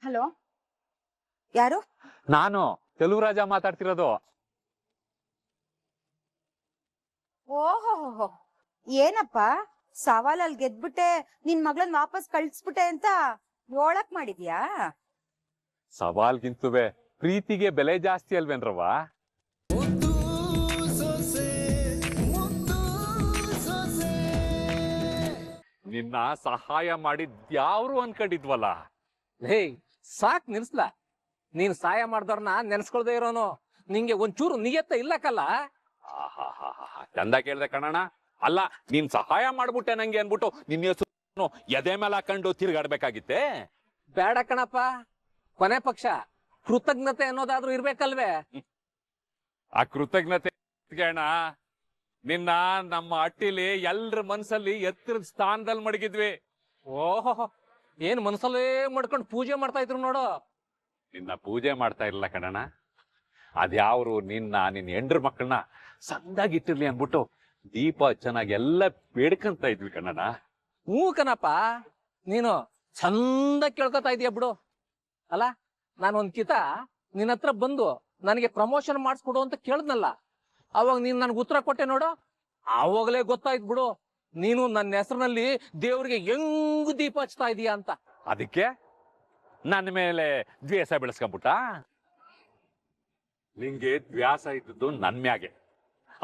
Hello, ಯಾರು? ನಾನು ತೆಲುಗು ರಾಜ ಮಾತಾಡ್ತಿರೋದು. ಓಹೋ, ಏನಪ್ಪ ಸವಾಲಲ್ಲಿ ಗೆದ್ಬಿಟ್ಟೆ, ನಿನ್ ಮಗಳನ್ ವಾಪಸ್ ಕಳ್ಸ್ಬಿಟ್ಟೆ ಅಂತ ಯೋಳಕ್ ಮಾಡಿದ್ಯಾ? ಸವಾಲ್ಗಿಂತುವೆ ಪ್ರೀತಿಗೆ ಬೆಲೆ ಜಾಸ್ತಿ ಅಲ್ವೇನ್ರವ್ವ? ನಿನ್ನ ಸಹಾಯ ಮಾಡಿದ್ಯಾವ್ರು ಅನ್ಕೊಂಡಿದ್ವಲ್ಲ. ಹೇ ಸಾಕ್ ನಿಲ್ಸ್ಲಾ. ನೀನ್ ಸಹಾಯ ಮಾಡ್ದವ್ರನ್ನ ನೆನ್ಸ್ಕೊಳ್ದೆ ಇರೋನು. ನಿಂಗೆ ಒಂಚೂರು ನಿಯತ್ತ ಇಲ್ಲಕ್ಕಲ್ಲ. ಚಂದ ಕೇಳ್ದೆ ಕಣಣ್ಣ. ಅಲ್ಲ, ನೀನ್ ಸಹಾಯ ಮಾಡ್ಬಿಟ್ಟೆ ನಂಗೆ ಅನ್ಬಿಟ್ಟು ನಿನ್ನ ಹೆಸರು ಎದೆ ಮೇಲೆ ಹಾಕೊಂಡು ತಿರ್ಗಾಡ್ಬೇಕಾಗಿತ್ತೆ. ಬೇಡ ಕಣಪ್ಪ, ಕೊನೆ ಪಕ್ಷ ಕೃತಜ್ಞತೆ ಅನ್ನೋದಾದ್ರೂ ಇರ್ಬೇಕಲ್ವೇ? ಆ ಕೃತಜ್ಞತೆ ಅಣ್ಣ, ನಿನ್ನ ನಮ್ಮ ಹಟ್ಟಿಲಿ ಎಲ್ರ ಮನ್ಸಲ್ಲಿ ಎತ್ತರದ ಸ್ಥಾನದಲ್ಲಿ ಮಡಗಿದ್ವಿ. ಓಹೋ, ಏನ್ ಮನ್ಸಲ್ಲೇ ಮಾಡ್ಕೊಂಡು ಪೂಜೆ ಮಾಡ್ತಾ ಇದ್ರು ನೋಡು. ನಿನ್ನ ಪೂಜೆ ಮಾಡ್ತಾ ಇರಲ್ಲ ಕಣಣ್ಣ, ಅದ್ಯಾವ್ರು ನಿನ್ನ ಹೆಂಡ್ರ ಮಕ್ಕಳನ್ನ ಸಂದಾಗಿಟ್ಟಿರ್ಲಿ ಅನ್ಬಿಟ್ಟು ದೀಪ ಚೆನ್ನಾಗಿ ಎಲ್ಲ ಬೇಡ್ಕಂತ ಇದ್ವಿ ಕಣಣ್ಣ. ಹ್ಞೂ ಕಣಪ್ಪ, ನೀನು ಚಂದ ಕೇಳ್ಕೊತಾ ಇದೀಯ ಬಿಡು. ಅಲ್ಲ, ನಾನು ಒಂದ್ ಕಿತ ನಿನ್ನ ಹತ್ರ ಬಂದು ನನಗೆ ಪ್ರಮೋಷನ್ ಮಾಡಿಸ್ಕೊಡು ಅಂತ ಕೇಳ್ದ್ನಲ್ಲ, ಅವಾಗ ನೀನ್ ನನ್ಗೆ ಉತ್ತರ ಕೊಟ್ಟೆ ನೋಡು. ಆವಾಗಲೇ ಗೊತ್ತಾಯ್ತು ಬಿಡು, ನೀನು ನನ್ನ ಹೆಸರಿನಲ್ಲಿ ದೇವ್ರಿಗೆ ಹೆಂಗ್ ದೀಪ ಹಚ್ತಾ ಇದೀಯ ಅಂತ. ಅದಕ್ಕೆ ನನ್ನ ಮೇಲೆ ದ್ವೇಷ ಬೆಳೆಸ್ಕೊಂಬಿಟ್ಟ. ನಿಂಗೆ ದ್ವೇಷ ಇದ್ದದ್ದು ನನ್ ಮ್ಯಾಗೆ,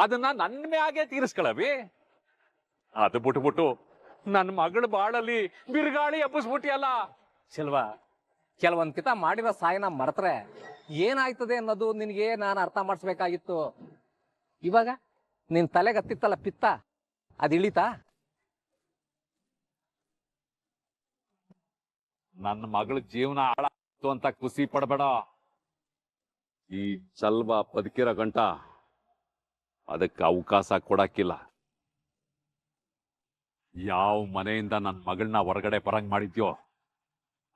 ಅದನ್ನ ನನ್ ಮ್ಯಾಗೆ ತೀರಿಸ್ಕೊಳವಿ. ಅದು ಬಿಟ್ಬಿಟ್ಟು ನನ್ನ ಮಗಳ ಬಾಳಲ್ಲಿ ಬಿರುಗಾಳಿ ಎಬ್ಬಿಸ್ಬಿಟ್ಟಿಯಲ್ಲ. ಶಿಲ್ವಾ, ಕೆಲವೊಂದ್ ಕಿತ ಮಾಡಿರೋ ಸಾಯನ ಮರೆತ್ರೆ ಏನಾಯ್ತದೆ ಅನ್ನೋದು ನಿನಗೆ ನಾನು ಅರ್ಥ ಮಾಡಿಸ್ಬೇಕಾಗಿತ್ತು. ಇವಾಗ ನಿನ್ ತಲೆಗೆ ಹತ್ತಿತ್ತಲ್ಲ ಪಿತ್ತ, ಅದಿಳಿತಾ? ನನ್ನ ಮಗಳ ಜೀವನ ಹಾಳಾಯ್ತು ಅಂತ ಖುಷಿ ಪಡಬೇಡ. ಈ ಚಲ್ವ ಬದುಕಿರೋ ಗಂಟ ಅದಕ್ಕೆ ಅವಕಾಶ ಕೊಡಕ್ಕಿಲ್ಲ. ಯಾವ ಮನೆಯಿಂದ ನನ್ನ ಮಗಳನ್ನ ಹೊರಗಡೆ ಬರಂಗ್ ಮಾಡಿದ್ಯೋ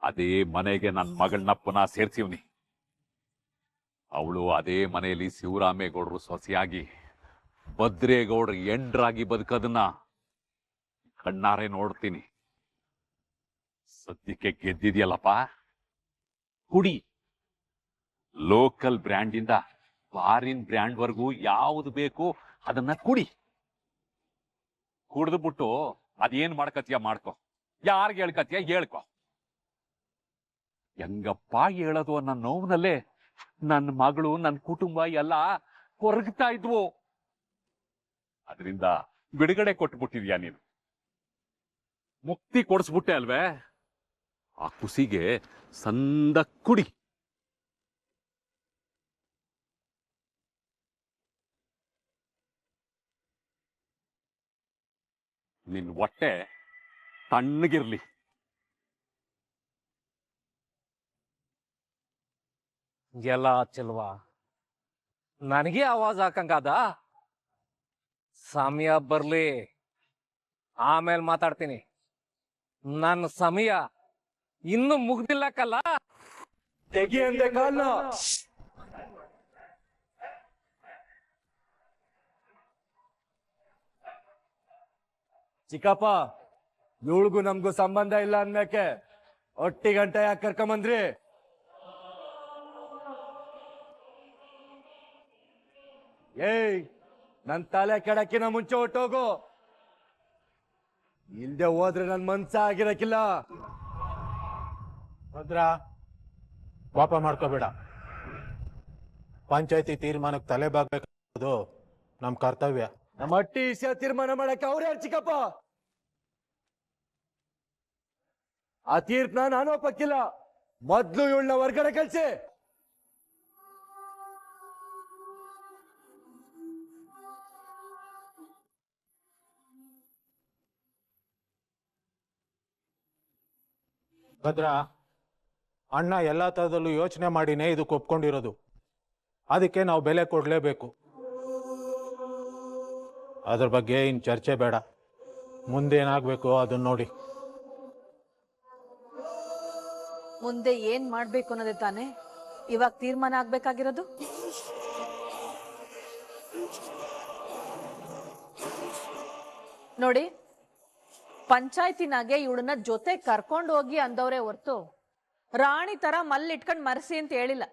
ಅದೇ ಮನೆಗೆ ನನ್ನ ಮಗಳನ್ನ ಪುನಃ ಸೇರ್ಸಿವ್ನಿ. ಅವಳು ಅದೇ ಮನೆಯಲ್ಲಿ ಶಿವರಾಮೇಗೌಡರು ಸೊಸೆಯಾಗಿ ಭದ್ರೇಗೌಡ್ರ ಎಂಡ್ರಾಗಿ ಬದುಕೋದನ್ನ ಕಣ್ಣಾರೆ ನೋಡ್ತೀನಿ. ಸದ್ಯಕ್ಕೆ ಗೆದ್ದಿದ್ಯಲ್ಲಪ್ಪ, ಕುಡಿ. ಲೋಕಲ್ ಬ್ರ್ಯಾಂಡ್ ಇಂದ ಫಾರಿನ್ ಬ್ರ್ಯಾಂಡ್ ವರ್ಗೂ ಯಾವ್ದು ಬೇಕು ಅದನ್ನ ಕುಡಿ. ಕುಡಿದ್ಬಿಟ್ಟು ಅದೇನ್ ಮಾಡ್ಕತಿಯ ಮಾಡ್ಕೊ, ಯಾರಿಗೆ ಹೇಳ್ಕತಿಯ ಹೇಳ್ಕೊ. ಹೆಂಗಪ್ಪ ಹೇಳೋದು ಅನ್ನೋ ನೋವಿನಲ್ಲೇ ನನ್ನ ಮಗಳು ನನ್ನ ಕುಟುಂಬ ಎಲ್ಲ ಕೊರಗ್ತಾ ಇದ್ವು. ಅದರಿಂದ ಬಿಡುಗಡೆ ಕೊಟ್ಬಿಟ್ಟಿದ್ಯಾ ನೀನು, ಮುಕ್ತಿ ಕೊಡಿಸ್ಬಿಟ್ಟೆ ಅಲ್ವೇ? ಆ ಖುಷಿಗೆ ಸಂದ ಕುಡಿ. ನಿನ್ ಹೊಟ್ಟೆ ತಣ್ಣಗಿರ್ಲಿ. ಎಲ್ಲ ಚೆಲ್ವಾ, ನನಗೆ ಆವಾಜ್ ಹಾಕಂಗಾದ. ಸಮಯ ಬರ್ಲಿ, ಆಮೇಲೆ ಮಾತಾಡ್ತೀನಿ. ನನ್ನ ಸಮಯ ಇನ್ನು ಮುಗ್ದಿಲ್ಲಕ್ಕಲ್ಲ. ತೆಗಿ ಅಂದೆ ಕಾಲ್ನ. ಚಿಕ್ಕಪ್ಪ, ಇವಳಿಗೂ ನಮ್ಗೂ ಸಂಬಂಧ ಇಲ್ಲ ಅನ್ಮೇಕೆ ಒಟ್ಟಿ ಗಂಟೆ ಯಾಕೆ ಕರ್ಕೊಂಬಂದ್ರಿ? ಏಯ್, ನನ್ ತಲೆ ಕೆಡಕಿನ ಮುಂಚೆ ಹೊಟ್ಟೋಗು. ಇಲ್ದೆ ಹೋದ್ರೆ ನನ್ ಮನ್ಸ ಆಗಿರಕ್ಕಿಲ್ಲ. ಭದ್ರ, ಪಾಪ ಮಾಡ್ಕೋಬೇಡ. ಪಂಚಾಯತಿ ತೀರ್ಮಾನಕ್ಕೆ ತಲೆ ಬಾಗ್ಬೇಕು, ನಮ್ ಕರ್ತವ್ಯ. ನಮ್ಮ ಅಟ್ಟಿ ವಿಷಯ ತೀರ್ಮಾನ ಮಾಡಕ್ಕೆ ಅವ್ರು ಯಾರು ಚಿಕ್ಕಪ್ಪ? ಆ ತೀರ್ಪನ್ನ ನಾನು ಒಪ್ಪಕ್ಕಿಲ್ಲ. ಮೊದ್ಲು ಇವಳನ್ನ ಹೊರ್ಗಡೆ ಕಳ್ಸಿ. ಭದ್ರ, ಅಣ್ಣ ಎಲ್ಲಾ ತರದಲ್ಲೂ ಯೋಚನೆ ಮಾಡಿನೇ ಇದಕ್ಕೆ ಒಪ್ಕೊಂಡಿರೋದು. ಅದಕ್ಕೆ ನಾವು ಬೆಲೆ ಕೊಡ್ಲೇಬೇಕು. ಅದ್ರ ಬಗ್ಗೆ ಇನ್ ಚರ್ಚೆ ಬೇಡ. ಮುಂದೇನಾಗ್ಬೇಕು ಅದನ್ನ ನೋಡಿ. ಮುಂದೆ ಏನ್ ಮಾಡ್ಬೇಕು ಅನ್ನೋದೇ ತಾನೇ ಇವಾಗ ತೀರ್ಮಾನ ಆಗ್ಬೇಕಾಗಿರೋದು. ನೋಡಿ, ಪಂಚಾಯತಿನಾಗೆ ಇವಳನ್ನ ಜೊತೆ ಕರ್ಕೊಂಡು ಹೋಗಿ ಅಂದವ್ರೆ ಹೊರ್ತು ರಾಣಿ ತರ ಮಲ್ಲಿಟ್ಕೊಂಡ್ ಮರ್ಸಿ ಅಂತ ಹೇಳಿಲ್ಲ.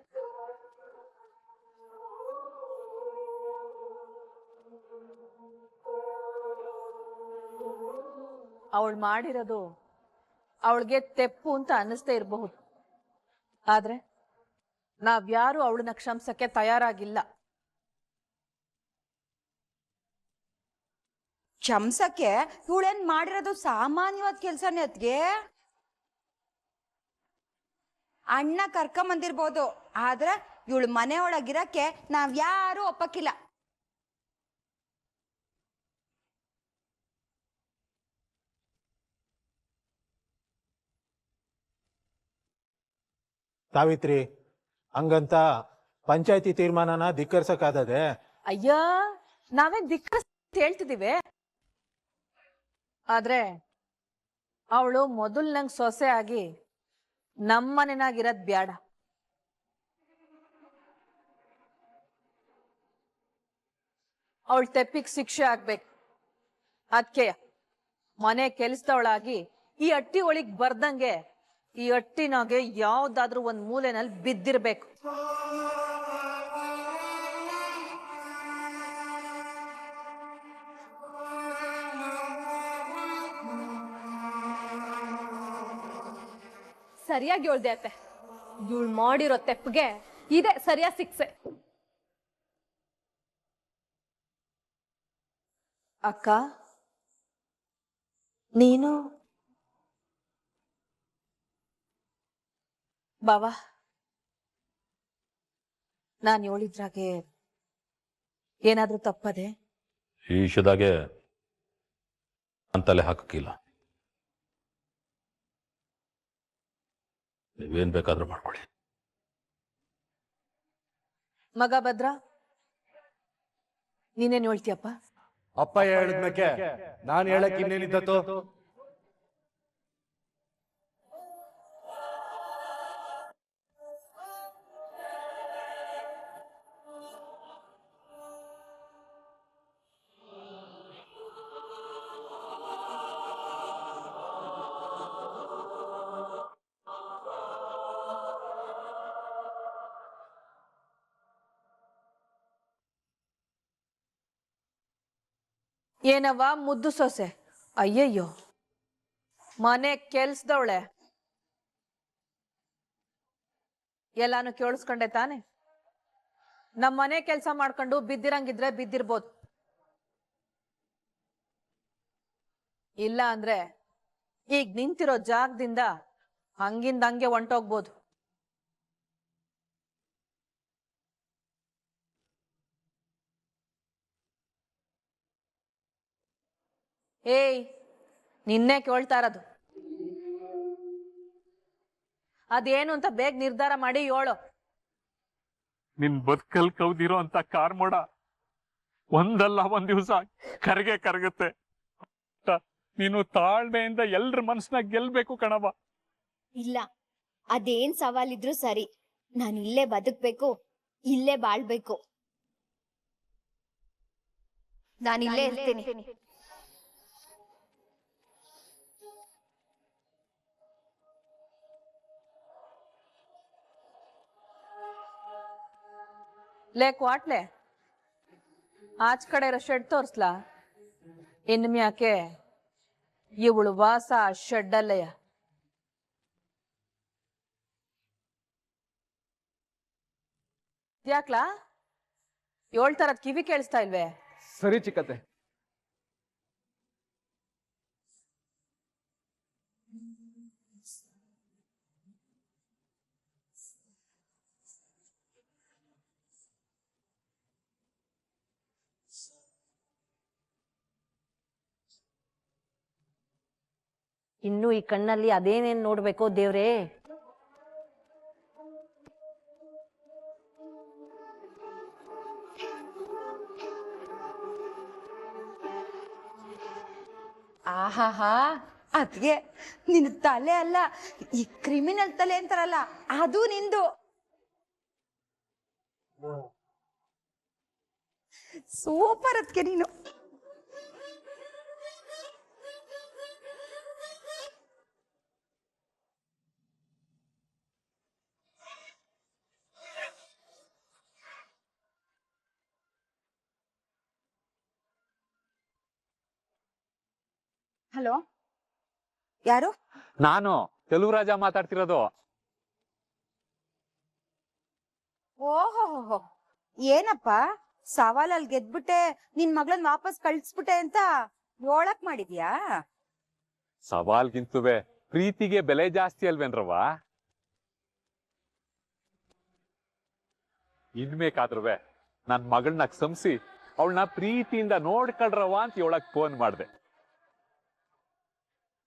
ಅವಳು ಮಾಡಿರೋದು ಅವಳಿಗೆ ತೆಪ್ಪು ಅಂತ ಅನ್ನಿಸ್ದೇ ಇರಬಹುದು. ಆದ್ರೆ ನಾವ್ಯಾರು ಅವಳನ್ನ ಕ್ಷಮಿಸಕ್ಕೆ ತಯಾರಾಗಿಲ್ಲ. ಕ್ಷಮ್ಸಕ್ಕೆ ಇವಳೇನ್ ಮಾಡಿರೋದು ಸಾಮಾನ್ಯವಾದ ಕೆಲ್ಸನೇ ಅದ್ಗೆ. ಅಣ್ಣ ಕರ್ಕೊಂಬಂದಿರ್ಬೋದು, ಆದ್ರೆ ಇವಳು ಮನೆ ಒಳಗಿರಕ್ಕೆ ನಾವ್ಯಾರು ಒಪ್ಪಕ್ಕಿಲ್ಲ. ಸಾವಿತ್ರಿ, ಹಂಗಂತ ಪಂಚಾಯತಿ ತೀರ್ಮಾನನ ಧಿಕ್ಕರ್ಸಕ್ಕಾದದೆ? ಅಯ್ಯ, ನಾವೇನ್ ಹೇಳ್ತಿದೀವಿ. ಆದ್ರೆ ಅವಳು ಮೊದಲ್ ನಂಗ್ ಸೊಸೆ ಆಗಿ ನಮ್ಮನೆನಾಗಿರೋದ್ ಬ್ಯಾಡ. ಅವಳ ತೆಪ್ಪಿಗೆ ಶಿಕ್ಷೆ ಆಗ್ಬೇಕು. ಅದ್ಕೆ ಮನೆ ಕೆಲ್ಸದವಳಾಗಿ ಈ ಅಟ್ಟಿ ಒಳಗ್ ಬರ್ದಂಗೆ ಈ ಅಟ್ಟಿನಾಗೆ ಯಾವ್ದಾದ್ರೂ ಒಂದ್ ಮೂಲೆನಲ್ಲಿ ಬಿದ್ದಿರ್ಬೇಕು. ಸರಿಯಾಗಿ ಹೇಳ್ದೆ ಅತ್ತೆ. ಇವಳು ಮಾಡಿರೋ ತೆಪ್ಪಿಗೆ ಇದೆ ಸರಿಯಾದ ಶಿಕ್ಷೆ. ಅಕ್ಕ, ನೀನು ಬಾವಾ, ನಾನ್ ಹೇಳಿದ್ರಾಗೆ ಏನಾದ್ರೂ ತಪ್ಪದೆ? ಈ ವಿಷಯದಾಗೆ ಅಂತಲೇ ಹಾಕಕ್ಕಿಲ್ಲ. ನೀವೇನ್ ಬೇಕಾದ್ರೂ ಮಾಡ್ಕೊಳ್ಳಿ. ಮಗ ಭದ್ರ, ನೀನೇನ್ ಹೇಳ್ತೀಯಪ್ಪ? ಅಪ್ಪ ಹೇಳಿದ್ಮೇಕೆ ನಾನು ಹೇಳಕ್ ಇನ್ನೇನಿದ್ದತ್ತು? ಏನವ್ವ ಮುದ್ದು ಸೊಸೆ? ಅಯ್ಯಯ್ಯೋ, ಮನೆ ಕೆಲ್ಸದವಳೆ. ಎಲ್ಲಾನು ಕೇಳಿಸ್ಕೊಂಡೆ ತಾನೆ? ನಮ್ ಮನೆ ಕೆಲ್ಸ ಮಾಡ್ಕೊಂಡು ಬಿದ್ದಿರಂಗಿದ್ರೆ ಬಿದ್ದಿರ್ಬೋದು, ಇಲ್ಲ ಅಂದ್ರೆ ಈಗ ನಿಂತಿರೋ ಜಾಗದಿಂದ ಹಂಗಿಂದ ಹಂಗೆ ಹೊಂಟೋಗ್ಬೋದು. ಏಯ್, ನಿನ್ನೆ ಕೇಳ್ತಾ ಇರೋದು. ಅದೇನು ಅಂತ ಬೇಗ ನಿರ್ಧಾರ ಮಾಡಿ ಹೇಳು. ನಿನ್ ಬದುಕಲ್ ಕವ್ದಿರೋ ಅಂತ ಕಾರ್ಮೋಡ ಒಂದಲ್ಲ ಒಂದ್ ದಿವಸ ಕರಗುತ್ತೆ. ನೀನು ತಾಳ್ಮೆಯಿಂದ ಎಲ್ರ ಮನಸ್ಸನ್ನ ಗೆಲ್ಬೇಕು ಕಣವ. ಇಲ್ಲ, ಅದೇನ್ ಸವಾಲಿದ್ರು ಸರಿ, ನಾನು ಇಲ್ಲೇ ಬದುಕ್ಬೇಕು, ಇಲ್ಲೇ ಬಾಳ್ಬೇಕು. ನಾನಿಲ್ಲೇ ಇರ್ತೀನಿ. ಲೇ ಕ್ವಾಟ್ಲೆ, ಆಚ ಕಡೆ ಇರೋ ಶೆಡ್ ತೋರ್ಸ್ಲಾ? ಇನ್ಮ್ಯಾಕೆ ಇವಳು ವಾಸ ಶೆಡ್ ಅಲ್ಲಯ್ಯ. ಯಾಕ್ಲಾ ಹೇಳ್ತಾರದ್ ಕಿವಿ ಕೇಳಿಸ್ತಾ ಇಲ್ವೇ? ಸರಿ ಚಿಕ್ಕತ್ತೆ. ಇನ್ನು ಈ ಕಣ್ಣಲ್ಲಿ ಅದೇನೇನ್ ನೋಡ್ಬೇಕೋ ದೇವ್ರೇ. ಆಹಾಹಾ, ಅದ್ಗೆ ನಿನ್ ತಲೆ ಅಲ್ಲ, ಈ ಕ್ರಿಮಿನಲ್ ತಲೆ ಅಂತಾರಲ್ಲ ಅದು ನಿಂದು. ಸೂಪರ್ ಅದ್ಕೆ ನೀನು. ಹಲೋ, ಯಾರು? ನಾನು ಚೆಲುವರಾಜ ಮಾತಾಡ್ತಿರೋದು. ಓಹೋ, ಏನಪ್ಪ ಸವಾಲಲ್ಲಿ ಗೆದ್ಬಿಟ್ಟೆ, ನಿನ್ ಮಗಳನ್ ವಾಪಸ್ ಕಳ್ಸ್ಬಿಟ್ಟೆ ಅಂತ ಯೋಳಕ್ ಮಾಡಿದ್ಯಾ? ಸವಾಲ್ಗಿಂತುವೆ ಪ್ರೀತಿಗೆ ಬೆಲೆ ಜಾಸ್ತಿ ಅಲ್ವೇನ್ರವ? ಇನ್ಬೇಕಾದ್ರುವೆ ನನ್ ಮಗಳನ್ನ ಕ್ಷಮಿಸಿ ಅವಳನ್ನ ಪ್ರೀತಿಯಿಂದ ನೋಡ್ಕೊಳ್ರವ ಅಂತ ಹೇಳಕ್ ಫೋನ್ ಮಾಡ್ದೆ.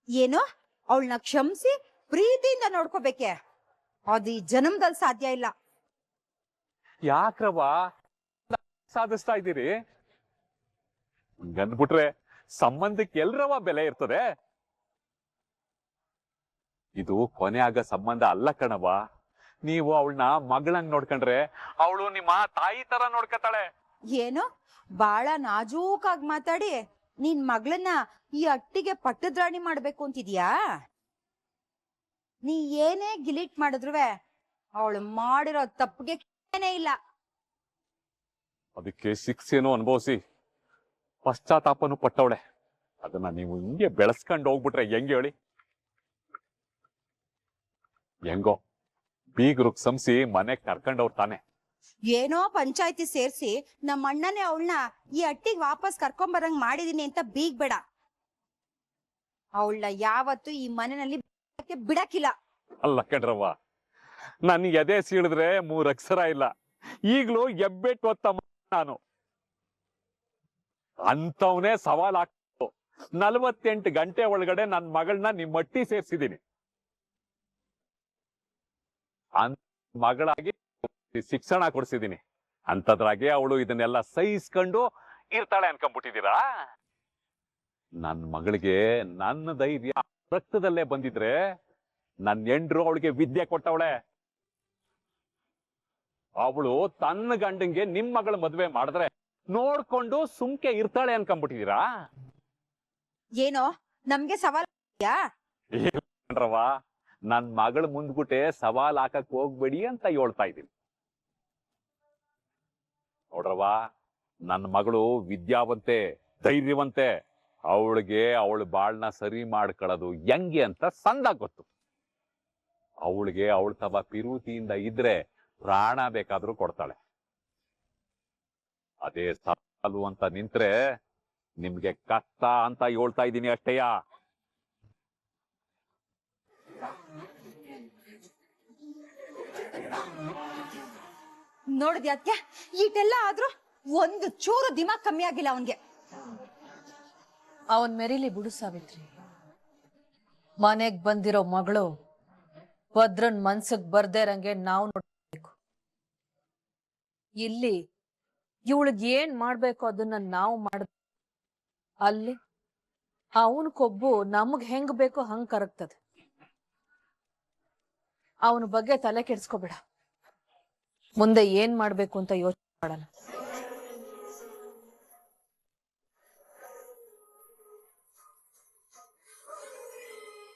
ಏನು, ಅವಳನ್ನ ಕ್ಷಮಿಸಿ ಪ್ರೀತಿಯಿಂದ ನೋಡ್ಕೋಬೇಕೆ? ಅದು ಈ ಜನ್ಮದಲ್ಲಿ ಸಾಧ್ಯ ಇಲ್ಲ. ಯಾಕ್ರವ ಸಾಧಿಸ್ತಾ ಇದ್ದೀರಿ? ಹಂಗನ್ಬಿಟ್ರೆ ಸಂಬಂಧಕ್ಕೆ ಎಲ್ರವ ಬೆಲೆ ಇರ್ತದೆ? ಇದು ಕೊನೆ ಆಗ ಸಂಬಂಧ ಅಲ್ಲ ಕಣವ. ನೀವು ಅವಳನ್ನ ಮಗಳಂಗ್ ನೋಡ್ಕೊಂಡ್ರೆ ಅವಳು ನಿಮ್ಮ ತಾಯಿ ತರ ನೋಡ್ಕತಾಳೆ. ಏನು, ಬಾಳ ನಾಜೂಕಾಗಿ ಮಾತಾಡಿ ನಿನ್ ಮಗಳನ್ನ ಈ ಅಟ್ಟಿಗೆ ಪಟ್ಟದ್ರಾಣಿ ಮಾಡ್ಬೇಕು ಅಂತಿದ್ಯಾ? ನೀ ಏನೇ ಗಿಲೀಟ್ ಮಾಡಿದ್ರುವೆ ಅವಳು ಮಾಡಿರೋ ತಪ್ಪಿಗೆ ಏನೇ ಇಲ್ಲ. ಅದಕ್ಕೆ ಶಿಕ್ಷೆನೂ ಅನುಭವಿಸಿ ಪಶ್ಚಾತ್ತಾಪನು ಪಟ್ಟವಳೆ. ಅದನ್ನ ನೀವು ಹಿಂಗೆ ಬೆಳೆಸ್ಕೊಂಡು ಹೋಗ್ಬಿಟ್ರೆ ಹೆಂಗೆ ಹೇಳಿ? ಹೆಂಗೋ ಬೀಗ್ರುಗ್ ಸಂಸಿ ಮನೆಗ್ ಕರ್ಕೊಂಡವ್ರು ತಾನೆ. ಏನೋ ಪಂಚಾಯ್ತಿ ಸೇರ್ಸಿ ನಮ್ಮ ಅಣ್ಣನೇ ಅವಳನ್ನ ಈ ಅಟ್ಟಿಗೆ ವಾಪಸ್ ಕರ್ಕೊಂಬರಂಗ್ ಮಾಡಿದೀನಿ ಅಂತ ಬೀಗ್ಬೇಡ. ಅವಳನ್ನ ಯಾವತ್ತು ಈ ಮನೆಯಲ್ಲಿ ಬಿಡಕ್ಕಿಲ್ಲ. ಅಲ್ಲ ಕಣ್ರವ್ವ, ನನ್ಗೆ ಎದೆ ಸೀಳಿದ್ರೆ 3 ಅಕ್ಷರ ಇಲ್ಲ. ಈಗ್ಲೂ ಎಬ್ಬೆಟ್ಟು ಹೊತ್ತ ನಾನು ಅಂತವನೇ ಸವಾಲ್ ಹಾಕ್ತು. 48 ಗಂಟೆ ಒಳಗಡೆ ನನ್ ಮಗಳನ್ನ ನಿಮ್ ಮಟ್ಟಿ ಸೇರ್ಸಿದೀನಿ. ಮಗಳಾಗಿ ಶಿಕ್ಷಣ ಕೊಡ್ಸಿದೀನಿ. ಅಂತದ್ರಾಗೆ ಅವಳು ಇದನ್ನೆಲ್ಲ ಸಹಿಸ್ಕೊಂಡು ಇರ್ತಾಳೆ ಅನ್ಕೊಂಡ್ಬಿಟ್ಟಿದ್ದೀರಾ? ನನ್ ಮಗಳಿಗೆ ನನ್ನ ಧೈರ್ಯ ರಕ್ತದಲ್ಲೇ ಬಂದಿದ್ರೆ ನನ್ನ ಹೆಂಡ್ರು ಅವಳಿಗೆ ವಿದ್ಯೆ ಕೊಟ್ಟವಳೆ. ಅವಳು ತನ್ನ ಗಂಡಂಗೆ ನಿಮ್ ಮಗಳ ಮದ್ವೆ ಮಾಡಿದ್ರೆ ನೋಡ್ಕೊಂಡು ಸುಮ್ಕೆ ಇರ್ತಾಳೆ ಅನ್ಕೊಂಡ್ಬಿಟ್ಟಿದ್ದೀರಾ? ಏನೋ ನಮ್ಗೆ ಸವಾಲ್ ನನ್ ಮಗಳ ಮುಂದ್ಬಿಟ್ಟೆ ಸವಾಲ್ ಹಾಕಕ್ ಹೋಗ್ಬೇಡಿ ಅಂತ ಹೇಳ್ತಾ ಇದ್ದೀನಿ. ನೋಡ್ರವ, ನನ್ನ ಮಗಳು ವಿದ್ಯಾವಂತೆ, ಧೈರ್ಯವಂತೆ. ಅವಳಿಗೆ ಅವಳ ಬಾಳ್ನ ಸರಿ ಮಾಡ್ಕೊಳ್ಳೋದು ಹೆಂಗೆ ಅಂತ ಸಂದಾಗ್ ಗೊತ್ತು. ಅವಳಿಗೆ ಅವಳ ತವ ಪಿರುತಿಯಿಂದ ಇದ್ರೆ ಪ್ರಾಣ ಬೇಕಾದ್ರೂ ಕೊಡ್ತಾಳೆ. ಅದೇ ಸವಾಲು ಅಂತ ನಿಂತ್ರೆ ನಿಮ್ಗೆ ಕಷ್ಟ ಅಂತ ಹೇಳ್ತಾ ಇದ್ದೀನಿ ಅಷ್ಟೇಯ. ನೋಡಿದ್ಯಾ ಅದ್ಕೆ, ಈಟೆಲ್ಲ ಆದ್ರೂ ಒಂದು ಚೂರು ದಿಮಾಗ್ ಕಮ್ಮಿ ಆಗಿಲ್ಲ ಅವನ್ಗೆ. ಅವನ್ ಮೆರಿಲಿ ಬಿಡು ಸಾವಿತ್ರಿ. ಮನೆಗ್ ಬಂದಿರೋ ಮಗಳು ಭದ್ರನ್ ಮನ್ಸಕ್ ಬರ್ದೇ ಇರಂಗೆ ನಾವು ನೋಡ್ಬೇಕು. ಇಲ್ಲಿ ಇವಳಿಗೆ ಏನ್ ಮಾಡ್ಬೇಕು ಅದನ್ನ ನಾವು ಮಾಡ, ಅಲ್ಲಿ ಅವನ್ ಕೊಬ್ಬು ನಮಗ್ ಹೆಂಗ್ ಬೇಕೋ ಹಂಗ್ ಕರಗ್ತದೆ. ಅವನ ಬಗ್ಗೆ ತಲೆ ಕೆಡ್ಸ್ಕೊಬೇಡ. ಮುಂದೆ ಏನ್ ಮಾಡ್ಬೇಕು ಅಂತ ಯೋಚನೆ ಮಾಡೋಣ.